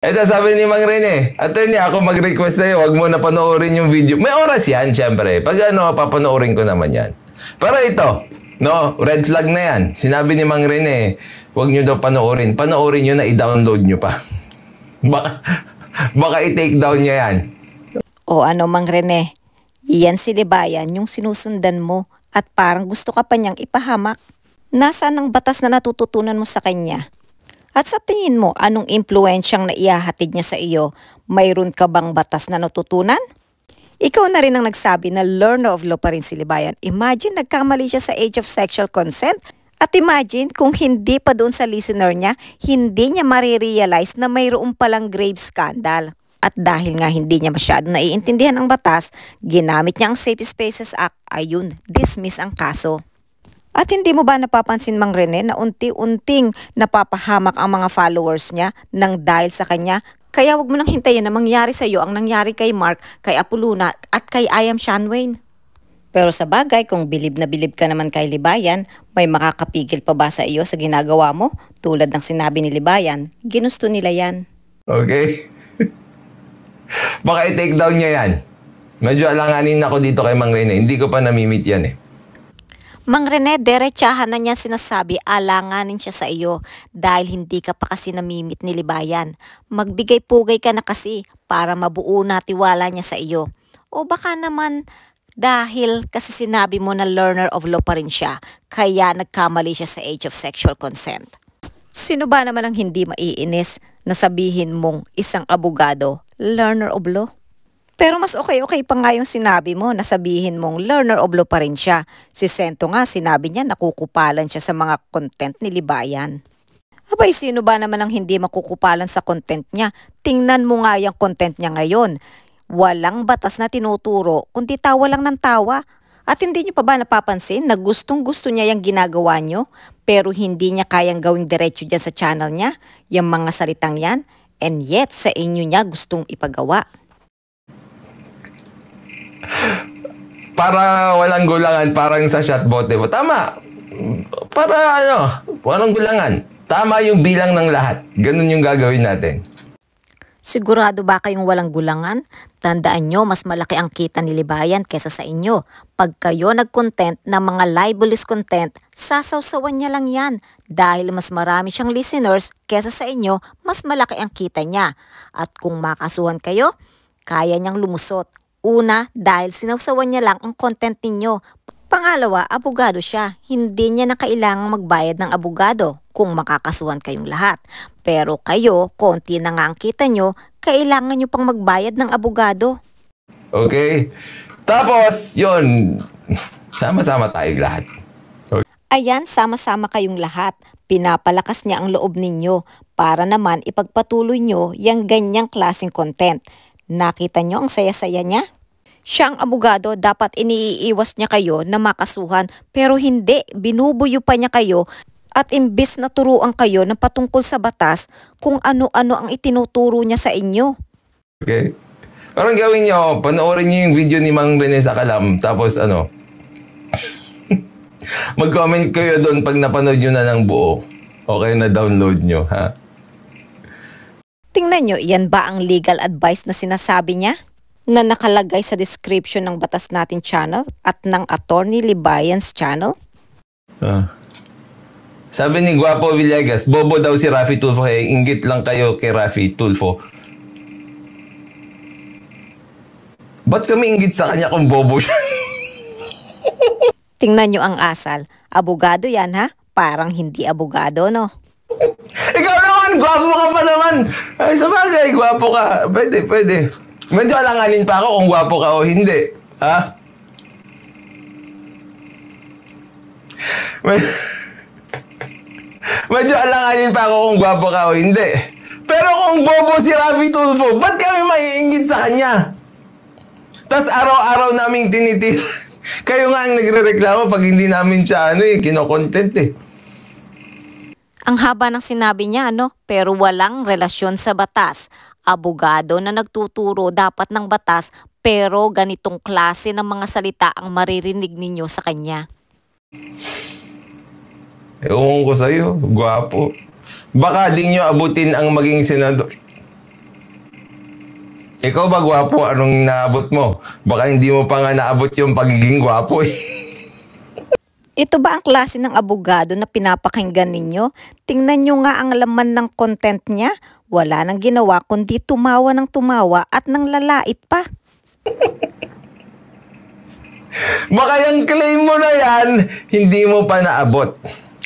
Ito sabi ni Mang Rene, attorney ako mag-request sa'yo, wag mo na panoorin yung video. May oras yan, syempre. Pag ano, papanoorin ko naman yan. Pero ito, no, red flag na yan. Sinabi ni Mang Rene, wag nyo daw panoorin. Panoorin nyo na i-download nyo pa. baka i-take down niya yan. O ano Mang Rene, iyan si Libayan yung sinusundan mo at parang gusto ka pa niyang ipahamak. Nasaan ang batas na natututunan mo sa kanya? At sa tingin mo, anong impluensyang naihahatid niya sa iyo? Mayroon ka bang batas na natutunan? Ikaw na rin ang nagsabi na learner of law pa rin si Libayan. Imagine nagkamali siya sa age of sexual consent. At imagine kung hindi pa doon sa listener niya, hindi niya marirealize na mayroon palang grave scandal. At dahil nga hindi niya masyado naiintindihan ang batas, ginamit niya ang Safe Spaces Act, ayun, dismiss ang kaso. At hindi mo ba napapansin Mang Rene na unti-unting napapahamak ang mga followers niya nang dahil sa kanya? Kaya wag mo nang hintayin na mangyari sa iyo ang nangyari kay Mark, kay Apoluna at kay I Am Shanwayne. Pero sa bagay, kung bilib na bilib ka naman kay Libayan, may makakapigil pa ba sa iyo sa ginagawa mo? Tulad ng sinabi ni Libayan, ginusto nila yan. Okay? Baka i-take down niya yan. Medyo alanganin ako dito kay Mang Rene. Hindi ko pa namimit yan eh. Mang Rene, derechahan na niya sinasabi, alanganin siya sa iyo dahil hindi ka pa kasi namimit ni Libayan. Magbigay-pugay ka na kasi para mabuo na tiwala niya sa iyo. O baka naman dahil kasi sinabi mo na learner of law pa rin siya, kaya nagkamali siya sa age of sexual consent. Sino ba naman ang hindi maiinis na sabihin mong isang abogado, learner of law? Pero mas okay pa nga yung sinabi mo na sabihin mong learner of law pa rin siya. Si Sento nga sinabi niya nakukupalan siya sa mga content ni Libayan. Abay, sino ba naman ang hindi makukupalan sa content niya? Tingnan mo nga yung content niya ngayon. Walang batas na tinuturo, kundi tawa lang ng tawa. At hindi niyo pa ba napapansin na gustong-gusto niya yung ginagawa niyo, pero hindi niya kayang gawing diretso dyan sa channel niya, yung mga salitang yan, and yet sa inyo niya gustong ipagawa. Para walang gulangan, parang sa shotbote mo. Tama. Para ano, walang gulangan. Tama yung bilang ng lahat. Ganun yung gagawin natin. Sigurado ba kayong walang gulangan? Tandaan nyo, mas malaki ang kita ni Libayan kesa sa inyo. Pag kayo nag-content ng mga libelous content, sasawsawan niya lang yan. Dahil mas marami siyang listeners kesa sa inyo, mas malaki ang kita niya. At kung makasuhan kayo, kaya niyang lumusot. Una, dahil sinawsawan niya lang ang content ninyo. Pangalawa, abogado siya. Hindi niya na kailangang magbayad ng abogado kung makakasuhan kayong lahat. Pero kayo, konti na nga ang kita nyo, kailangan nyo pang magbayad ng abogado. Okay? Tapos, yun, sama-sama tayong lahat. Okay. Ayan, sama-sama kayong lahat. Pinapalakas niya ang loob ninyo para naman ipagpatuloy nyo yung ganyang klaseng content. Nakita nyo ang saya-saya niya? Siya ang abogado, dapat iniiwas niya kayo na makasuhan, pero hindi, binubuyo pa niya kayo at imbis na turuan kayo ng patungkol sa batas kung ano-ano ang itinuturo niya sa inyo. Okay? Parang gawin nyo, panoorin nyo yung video ni Mang Rene sa Kalam, tapos ano, mag-comment kayo doon pag napanood nyo na ng buo. Okay na download nyo, ha? Tingnan nyo, yan ba ang legal advice na sinasabi niya? Na nakalagay sa description ng Batas Natin channel at ng Attorney Libayan's channel? Sabi ni Guapo Villegas, bobo daw si Raffy Tulfo, kaya inggit lang kayo kay Raffy Tulfo. Ba't kami inggit sa kanya kung bobo siya? Tingnan nyo ang asal. Abogado yan ha? Parang hindi abogado, no? Ikaw naman, gwapo ka pa naman. Ay, sa bagay, gwapo ka. Pwede. Medyo alanganin pa ako kung gwapo ka o hindi. Ha? Medyo alanganin pa ako kung gwapo ka o hindi. Pero kung bobo si Raffy Tulfo, ba't kami maiinggit sa kanya? Tapos araw-araw naming tinitira. Kayo nga ang nagre-reklamo pag hindi namin siya kino-content eh. Ang haba ng sinabi niya, pero walang relasyon sa batas. Abogado na nagtuturo dapat ng batas, pero ganitong klase ng mga salita ang maririnig ninyo sa kanya. Ewan ko sa'yo, gwapo. Baka di nyo abutin ang maging senador. Ikaw ba gwapo? Anong naabot mo? Baka hindi mo pa nga naabot yung pagiging gwapo eh. Ito ba ang klase ng abogado na pinapakinggan ninyo? Tingnan nyo nga ang laman ng content niya. Wala nang ginawa kundi tumawa ng tumawa at nang lalait pa. Baka yung claim mo na yan, hindi mo pa naabot.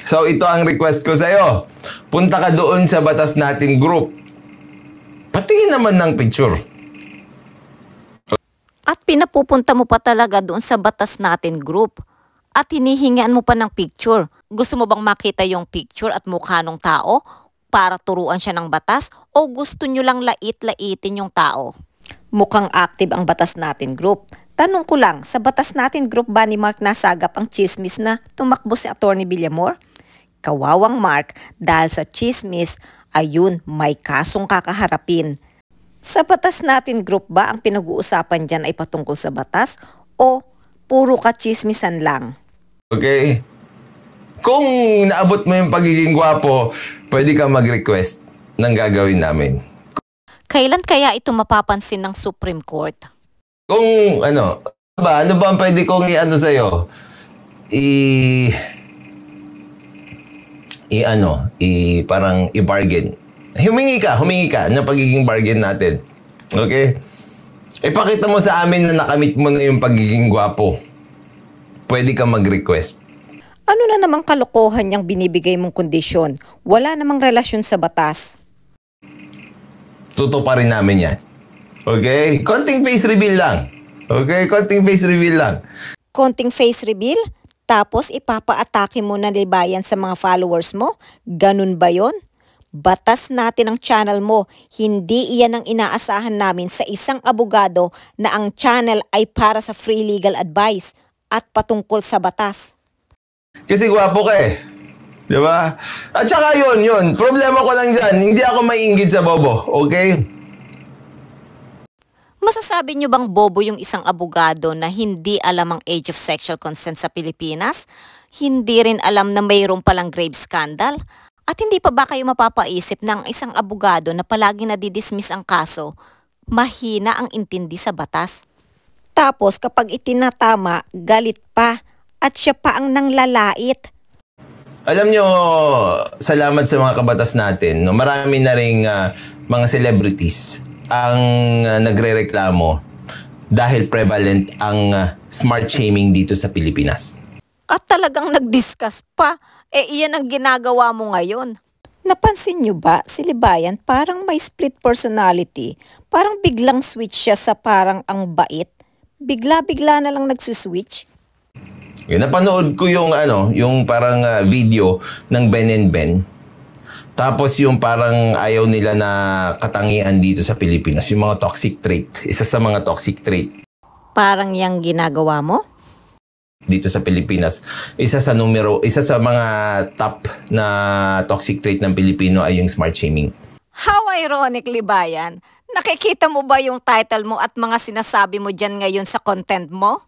So ito ang request ko sa'yo. Punta ka doon sa Batas Natin group. Patingin naman ng picture. At pinapupunta mo pa talaga doon sa Batas Natin group. At hinihingian mo pa ng picture. Gusto mo bang makita yung picture at mukha ng tao para turuan siya ng batas? O gusto nyo lang lait-laitin yung tao? Mukhang active ang Batas Natin group. Tanong ko lang, sa Batas Natin group ba ni Mark nasagap ang chismis na tumakbo si Atty. Villamor? Kawawang Mark, dahil sa chismis, ayun, may kasong kakaharapin. Sa Batas Natin group ba ang pinag-uusapan dyan ay patungkol sa batas o puro kachismisan lang? Okay? Kung naabot mo yung pagiging gwapo, pwede ka mag-request ng gagawin namin. Kailan kaya ito mapapansin ng Supreme Court? Kung ano ba ang pwede kong i-ano sa'yo? Parang i-bargain. Humingi ka ng pagiging bargain natin. Okay? Ipakita mo sa amin na nakamit mo na yung pagiging gwapo. Pwede ka mag-request. Ano na namang kalokohan niyang binibigay mong kondisyon? Wala namang relasyon sa batas. Tutuparin namin yan. Okay? Konting face reveal lang. Okay? Konting face reveal lang. Konting face reveal? Tapos ipapa-atake mo na libayan sa mga followers mo? Ganun ba yon? Batas Natin ang channel mo. Hindi iyan ang inaasahan namin sa isang abogado na ang channel ay para sa free legal advice at patungkol sa batas. Kasi gwapo ka eh. Di ba? At saka yun. Problema ko lang dyan. Hindi ako maiinggit sa bobo. Okay? Masasabi niyo bang bobo yung isang abogado na hindi alam ang age of sexual consent sa Pilipinas? Hindi rin alam na mayroon palang grave scandal? At hindi pa ba kayo mapapaisip ng isang abogado na palagi nadidismiss ang kaso, mahina ang intindi sa batas? Tapos kapag itinatama, galit pa at siya pa ang nanglalait. Alam nyo, salamat sa mga kabatas natin. No? Marami na ring mga celebrities ang nagre-reklamo dahil prevalent ang smart shaming dito sa Pilipinas. At talagang nag-discuss pa. Iyan ang ginagawa mo ngayon. Napansin niyo ba, si Libayan parang may split personality. Parang biglang switch siya sa parang ang bait. Bigla-bigla na lang nagsuswitch. Napanood ko yung parang video ng Ben and Ben. Tapos yung parang ayaw nila na katangian dito sa Pilipinas, yung mga toxic trait. Isa sa mga toxic trait. Parang yang ginagawa mo? Dito sa Pilipinas. Isa sa mga top na toxic trait ng Pilipino ay yung smart shaming. How ironic, Libayan. Nakikita mo ba yung title mo at mga sinasabi mo dyan ngayon sa content mo?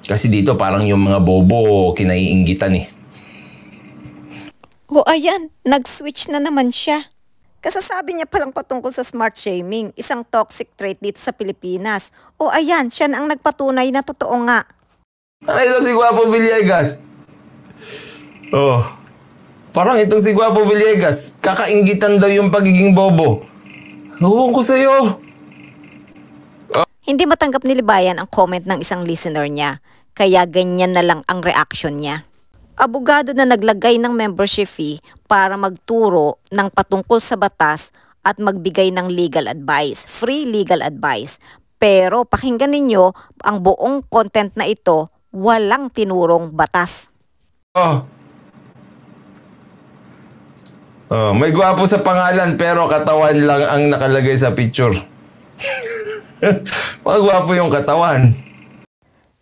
Kasi dito parang yung mga bobo kinaiinggitan eh. O ayan, nag-switch na naman siya. Kasasabi niya palang patungkol sa smart shaming, isang toxic trait dito sa Pilipinas. O ayan, siya na ang nagpatunay na totoo nga. Ano ito si Guapo Villegas? Oh. Parang itong si Guapo Villegas, kakainggitan daw yung pagiging bobo. Huwag ko sa'yo. Hindi matanggap ni Libayan ang comment ng isang listener niya, kaya ganyan na lang ang reaction niya. Abogado na naglagay ng membership fee para magturo ng patungkol sa batas at magbigay ng legal advice, free legal advice. Pero pakinggan ninyo ang buong content na ito, walang tinurong batas. May gwapo sa pangalan pero katawan lang ang nakalagay sa picture. Pagwapo yung katawan.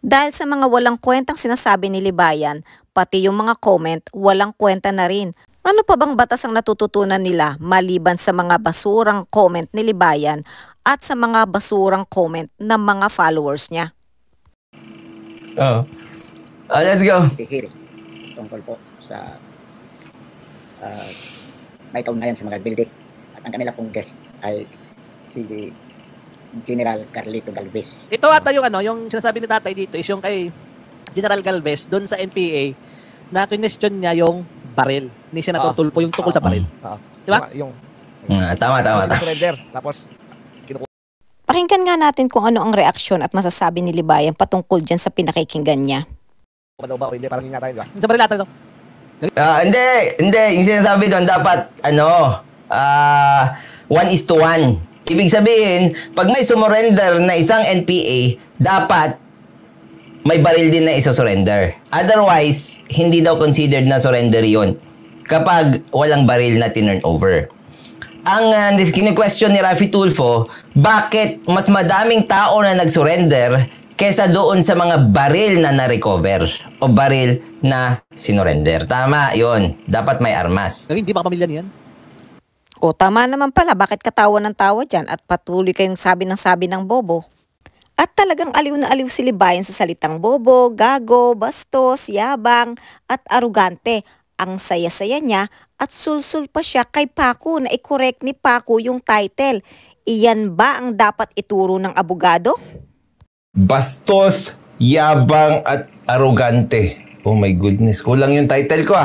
Dahil sa mga walang kwentang sinasabi ni Libayan, pati yung mga comment, walang kwenta na rin. Ano pa bang batas ang natututunan nila maliban sa mga basurang comment ni Libayan at sa mga basurang comment ng mga followers niya? Let's go. Hearing tungkol po sa may kaugnayan sa mga building. At ang kanila pong guest ay si General Carlito Galvez. Ito ata yung ano, yung sinasabi ni tatay dito is yung kay General Galvez doon sa NPA na question niya yung baril ni Senator Tulfo, yung tungkol sa baril. Di ba? Yung Tama. surrender. Tapos, Pakinggan nga natin kung ano ang reaksyon at masasabi ni Libayan patungkol dyan sa pinakikinggan niya. ano ba o hindi, parang hindi natin, di ba? Sa baril ata ito. Hindi. Yung sinasabi doon, dapat, 1:1. Ibig sabihin, pag may sumurrender na isang NPA, dapat may baril din na isa-surrender. Otherwise, hindi daw considered na surrender yun kapag walang baril na tinurn over. Ang kine-question ni Raffy Tulfo, bakit mas madaming tao na nag-surrender kesa doon sa mga baril na na-recover o baril na sinurrender. Tama, yon. Dapat may armas. Hindi ba pamilya niyan? O tama naman pala, bakit katawa ng tawa dyan at patuloy kayong sabi ng bobo? At talagang aliw na aliw si Libayan sa salitang bobo, gago, bastos, yabang at arugante. Ang saya-saya niya at sulsul pa siya kay Paco na i-correct ni Paco yung title. Iyan ba ang dapat ituro ng abogado? Bastos, yabang at arugante. Oh my goodness, kulang yung title ko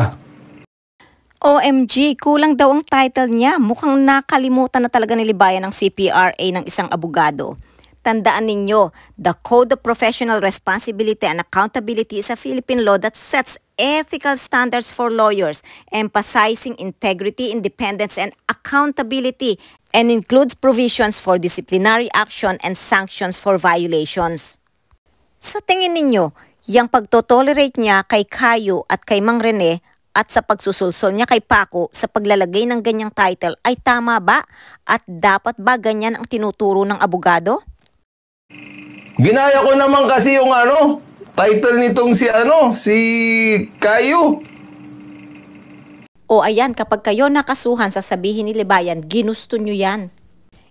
OMG, kulang daw ang title niya. Mukhang nakalimutan na talaga ni Libayan ang CPRA ng isang abogado. Tandaan ninyo, the Code of Professional Responsibility and Accountability is a Philippine law that sets ethical standards for lawyers, emphasizing integrity, independence, and accountability, and includes provisions for disciplinary action and sanctions for violations. Sa tingin ninyo, yung pagtotolerate niya kay Caio at kay Mang Rene at sa pagsusulsol niya kay Paco sa paglalagay ng ganyang title ay tama ba? At dapat ba ganyan ang tinuturo ng abogado? Ginaya ko naman kasi yung title nitong si Caio. O ayan, kapag kayo nakasuhan, sasabihin ni Libayan, ginusto nyo yan.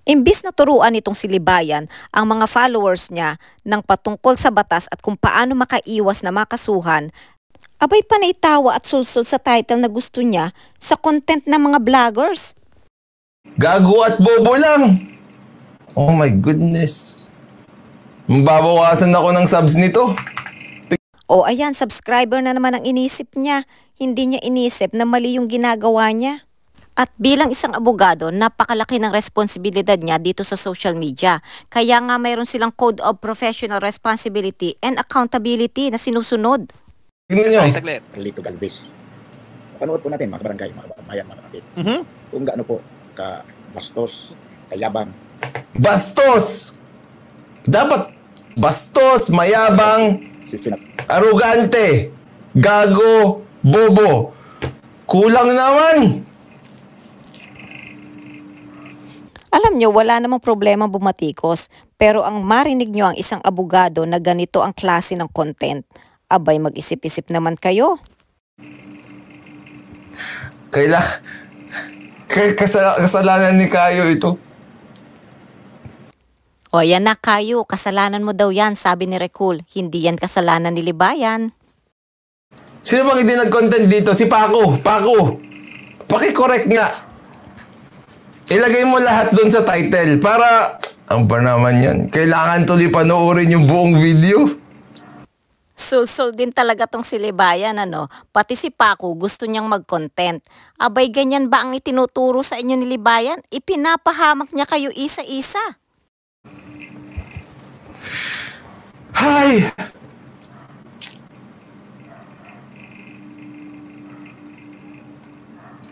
Imbis na turuan nitong si Libayan ang mga followers niya ng patungkol sa batas at kung paano makaiwas na makasuhan, abay panay tawa at sulsul sa title na gusto niya sa content ng mga vloggers. Gago at bobo lang. Oh my goodness. Mababawasan ako ng subs nito. O ayan, subscriber na naman ang inisip niya. Hindi niya inisip na mali yung ginagawa niya. At bilang isang abogado, napakalaki ng responsibilidad niya dito sa social media. Kaya nga mayroon silang Code of Professional Responsibility and Accountability na sinusunod. Tingnan nyo. Saglit. Carlito Galvez. Panood po natin mga kabarangay, mga bayan, mga kapatid. Kung gaano po ka bastos, kayabang. Bastos! Dapat bastos, mayabang, arugante, gago, bobo. Kulang naman. Alam nyo, wala namang problema bumatikos. Pero ang marinig nyo ang isang abogado na ganito ang klase ng content, abay mag-isip-isip naman kayo. Kasalanan ni Caio ito. O yan na Caio, kasalanan mo daw yan, sabi ni Recul. Hindi yan kasalanan ni Libayan. Sino bang hindi nag-content dito? Si Paco. Paki-correct nga. Ilagay mo lahat doon sa title para, ang ba naman yan? Kailangan tuloy panoorin yung buong video. Sulsul din talaga tong si Libayan, Pati si Paco gusto niyang mag-content. Abay, ganyan ba ang itinuturo sa inyo ni Libayan? Ipinapahamak niya kayo isa-isa. Hi!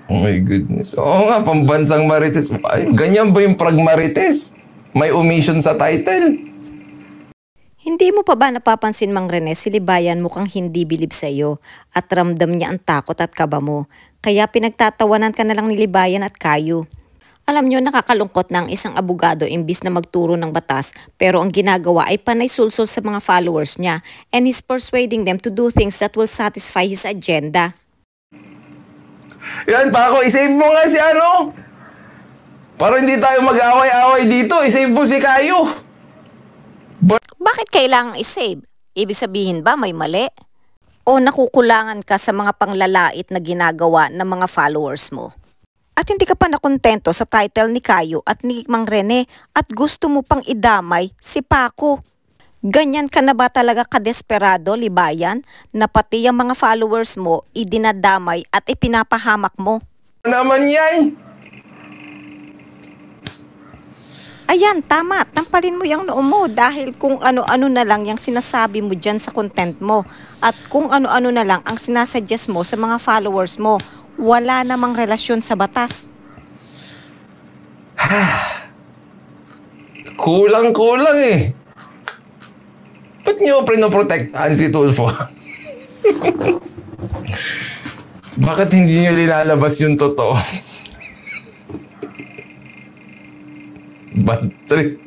Oh my goodness. Oo nga, pambansang marites. Ay, ganyan ba yung pragmarites? May omission sa title? Hindi mo pa ba napapansin, Mang Rene, si Libayan mukhang hindi bilib sa iyo at ramdam niya ang takot at kaba mo. Kaya pinagtatawanan ka na lang ni Libayan at Caio. Alam nyo, nakakalungkot na ang isang abogado imbis na magturo ng batas, pero ang ginagawa ay panay sulsul sa mga followers niya and he's persuading them to do things that will satisfy his agenda. Yan, Paco, isave mo nga si para hindi tayo mag-away-away dito, isave mo si Caio. Bakit kailangang isave? Ibig sabihin ba may mali? O nakukulangan ka sa mga panglalait na ginagawa ng mga followers mo? At hindi ka pa nakontento sa title ni Kayo at ni Mang Rene at gusto mo pang idamay si Paco. Ganyan ka na ba talaga kadesperado, Libayan, na pati ang mga followers mo idinadamay at ipinapahamak mo? Ano naman yan? Ayan, tama. Tampalin mo yung noo mo dahil kung ano-ano na lang yung sinasabi mo dyan sa content mo at kung ano-ano na lang ang sinasuggest mo sa mga followers mo. Wala namang relasyon sa batas. Kulang-kulang eh. Ba't niyo pinoprotektahan si Tulfo? Bakit hindi niyo linalabas yung totoo? Bad trip.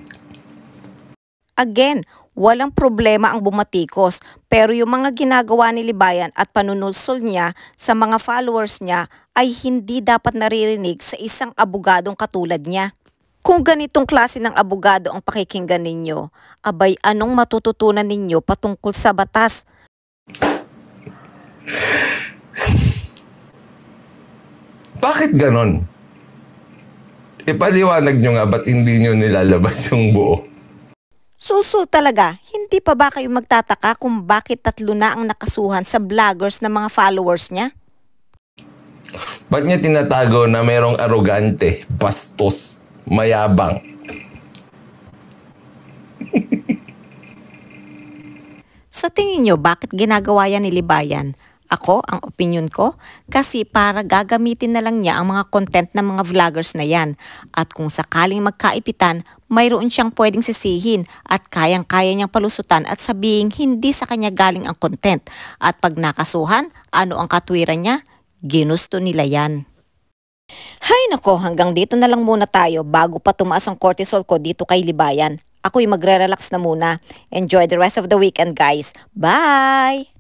Again, walang problema ang bumatikos pero yung mga ginagawa ni Libayan at panunulsol niya sa mga followers niya ay hindi dapat naririnig sa isang abogadong katulad niya. Kung ganitong klase ng abogado ang pakikinggan ninyo, abay anong matututunan ninyo patungkol sa batas? Bakit ganon? Ipaliwanag nyo nga ba't hindi nyo nilalabas yung buo? Sulsul talaga, hindi pa ba kayo magtataka kung bakit 3 na ang nakasuhan sa vloggers na mga followers niya? Ba't niya tinatago na merong arogante, bastos, mayabang? Sa tingin nyo, bakit ginagawa yan ni Libayan? Ako, ang opinion ko, kasi para gagamitin na lang niya ang mga content ng mga vloggers na yan. At kung sakaling magkaipitan, mayroon siyang pwedeng sisihin at kayang-kaya niyang palusutan at sabihing hindi sa kanya galing ang content. At pag nakasuhan, ano ang katwiran niya? Ginusto nila yan. Hay nako, hanggang dito na lang muna tayo bago pa tumaas ang cortisol ko dito kay Libayan. Ako'y magre-relax na muna. Enjoy the rest of the weekend, guys. Bye!